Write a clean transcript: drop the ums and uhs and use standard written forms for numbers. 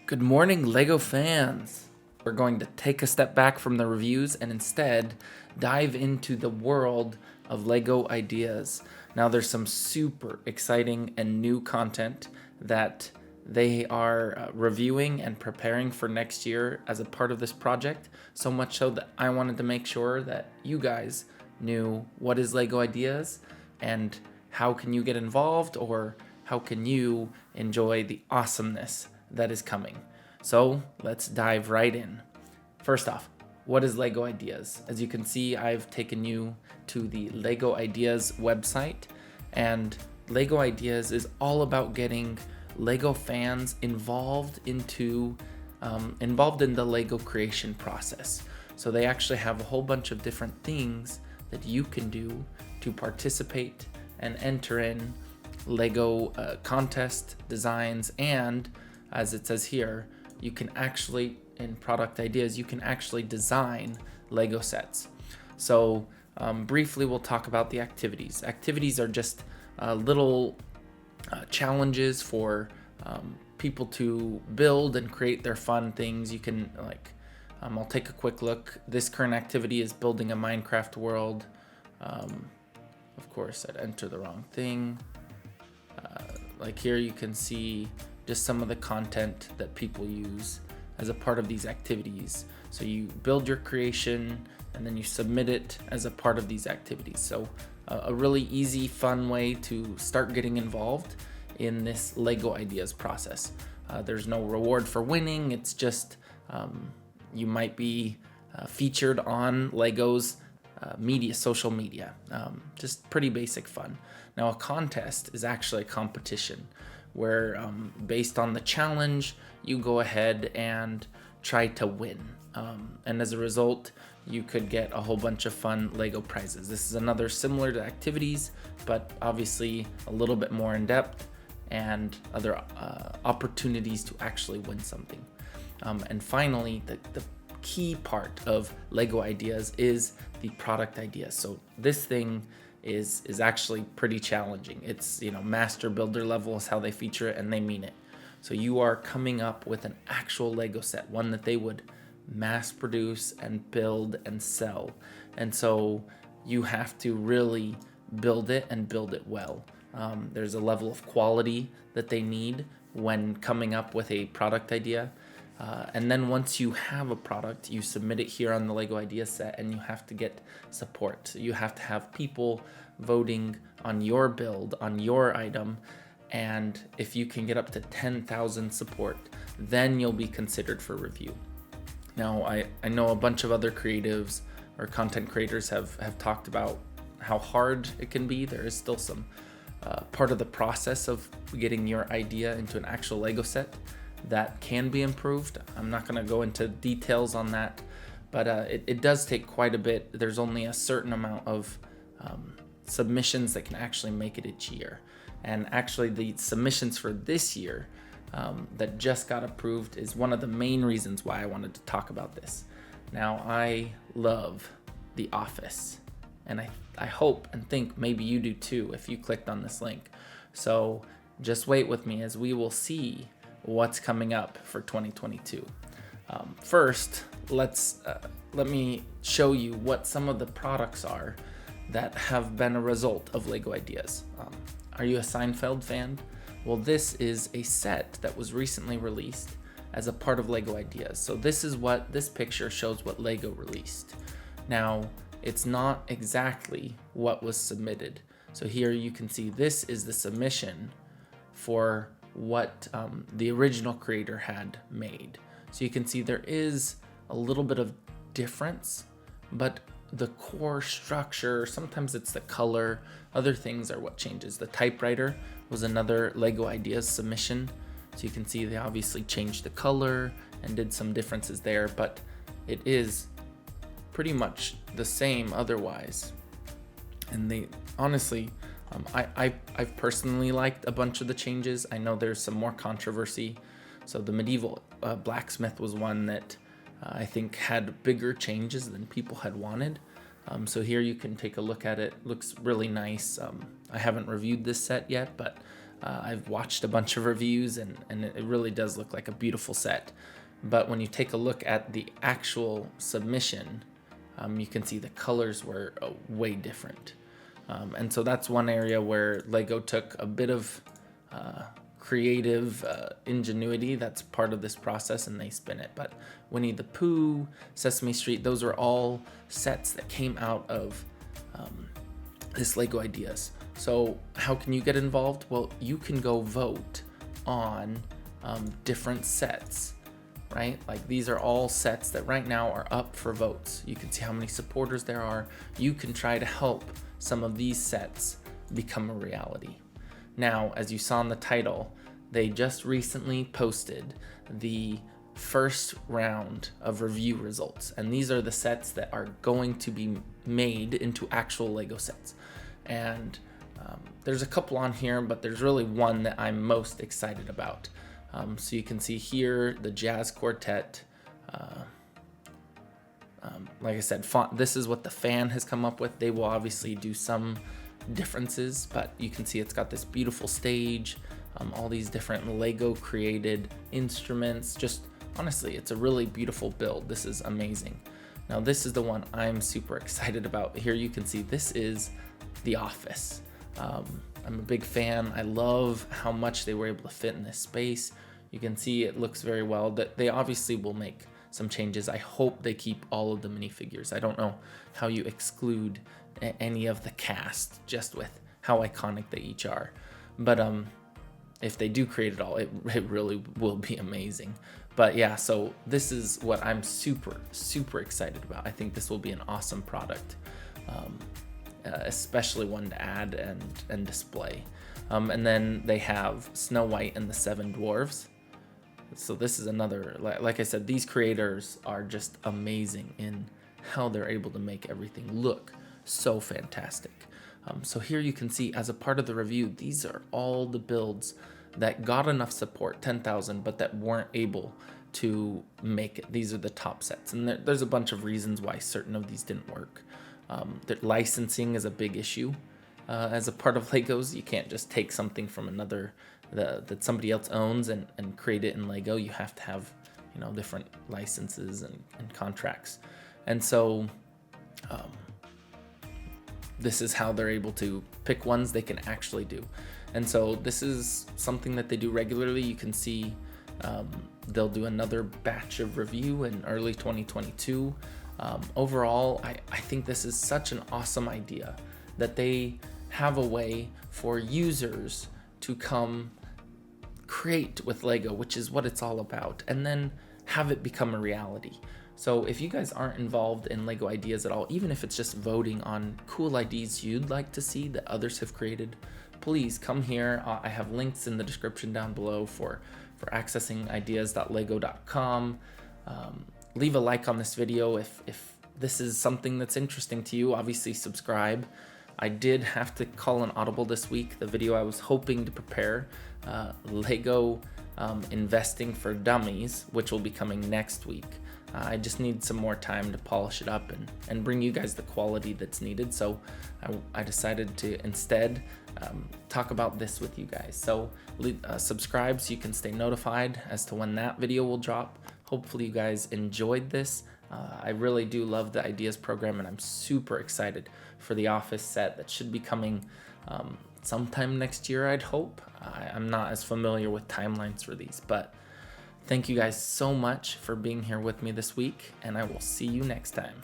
Good morning, LEGO fans! We're going to take a step back from the reviews and instead dive into the world of LEGO ideas. Now, there's some super exciting and new content that they are reviewing and preparing for next year as a part of this project, so much so that I wanted to make sure that you guys knew what is LEGO Ideas and how can you get involved, or how can you enjoy the awesomeness that is coming. So let's dive right in. First off, what is LEGO Ideas? As you can see, I've taken you to the LEGO Ideas website, and LEGO Ideas is all about getting LEGO fans involved in the LEGO creation process. So they actually have a whole bunch of different things that you can do to participate and enter in LEGO contest designs, and as it says here, you can actually, in product ideas, you can actually design LEGO sets. So briefly, we'll talk about the activities. Activities are just little challenges for people to build and create their fun things. You can I'll take a quick look. This current activity is building a Minecraft world. Of course, I'd enter the wrong thing. Like here you can see just some of the content that people use as a part of these activities. So you build your creation and then you submit it as a part of these activities. So a really easy, fun way to start getting involved in this LEGO Ideas process. There's no reward for winning. It's just you might be featured on LEGO's social media. Just pretty basic fun. Now, a contest is actually a competition where based on the challenge, you go ahead and try to win. And as a result, you could get a whole bunch of fun LEGO prizes. This is another similar to activities, but obviously a little bit more in depth and other opportunities to actually win something. And finally, the key part of LEGO Ideas is the product ideas. So this thing is actually pretty challenging. It's, master builder level is how they feature it, and they mean it. So you are coming up with an actual LEGO set, one that they would mass produce and build and sell. And so you have to really build it and build it well. There's a level of quality that they need when coming up with a product idea. And then once you have a product, you submit it here on the LEGO Idea set, and you have to get support. You have to have people voting on your build, on your item, and if you can get up to 10,000 support, then you'll be considered for review. Now, I know a bunch of other creatives or content creators have talked about how hard it can be. There is still some part of the process of getting your idea into an actual LEGO set that can be improved. I'm not going to go into details on that, but it does take quite a bit. There's only a certain amount of submissions that can actually make it each year. And actually the submissions for this year that just got approved is one of the main reasons why I wanted to talk about this. Now, I love The Office, and I hope and think maybe you do too if you clicked on this link. So just wait with me as we will see what's coming up for 2022. First, let me show you what some of the products are that have been a result of LEGO Ideas. Are you a Seinfeld fan? Well, this is a set that was recently released as a part of LEGO Ideas. So this picture shows what LEGO released. Now, it's not exactly what was submitted. So here you can see this is the submission for what the original creator had made. So you can see there is a little bit of difference, but the core structure, sometimes it's the color, other things are what changes. The typewriter was another LEGO Ideas submission. So you can see they obviously changed the color and did some differences there, but it is pretty much the same otherwise. And they honestly, I've personally liked a bunch of the changes. I know there's some more controversy. So the medieval blacksmith was one that I think had bigger changes than people had wanted. So here you can take a look at it. Looks really nice. I haven't reviewed this set yet, but I've watched a bunch of reviews, and it really does look like a beautiful set. But when you take a look at the actual submission, you can see the colors were way different. And so that's one area where Lego took a bit of creative ingenuity that's part of this process, and they spin it. But Winnie the Pooh, Sesame Street, those are all sets that came out of this Lego Ideas. So how can you get involved? Well, you can go vote on different sets, right? Like these are all sets that right now are up for votes. You can see how many supporters there are. You can try to help some of these sets become a reality. Now, as you saw in the title, they just recently posted the first round of review results, and these are the sets that are going to be made into actual Lego sets. And there's a couple on here, but there's really one that I'm most excited about. So you can see here the Jazz Quartet. Like I said, this is what the fan has come up with. They will obviously do some differences, but you can see it's got this beautiful stage, all these different Lego created instruments. Just honestly, it's a really beautiful build. This is amazing. Now this is the one I'm super excited about. Here you can see this is The Office. I'm a big fan. I love how much they were able to fit in this space. You can see it looks very well. That they obviously will make some changes. I hope they keep all of the minifigures. I don't know how you exclude any of the cast just with how iconic they each are. But if they do create it all, it really will be amazing. But yeah, so this is what I'm super excited about. I think this will be an awesome product, especially one to add and display. And then they have Snow White and the Seven Dwarfs. So this is another, like I said, these creators are just amazing in how they're able to make everything look so fantastic. So here you can see, as a part of the review, these are all the builds that got enough support, 10,000, but that weren't able to make it. These are the top sets, and there's a bunch of reasons why certain of these didn't work. That licensing is a big issue. As a part of Legos, you can't just take something from another that somebody else owns and create it in Lego. You have to have, different licenses and contracts. And so this is how they're able to pick ones they can actually do. And so this is something that they do regularly. You can see they'll do another batch of review in early 2022. Overall, I think this is such an awesome idea that they have a way for users to come create with Lego, which is what it's all about, and then have it become a reality. So if you guys aren't involved in Lego Ideas at all, even if it's just voting on cool ideas you'd like to see that others have created, please come here. I have links in the description down below for accessing ideas.lego.com. Leave a like on this video if this is something that's interesting to you. Obviously subscribe. I did have to call an audible this week. The video I was hoping to prepare, Lego Investing for Dummies, which will be coming next week. I just need some more time to polish it up and bring you guys the quality that's needed. So I decided to instead talk about this with you guys. So subscribe so you can stay notified as to when that video will drop. Hopefully you guys enjoyed this. I really do love the Ideas program, and I'm super excited for the Office set that should be coming sometime next year, I'd hope. I'm not as familiar with timelines for these, but thank you guys so much for being here with me this week, and I will see you next time.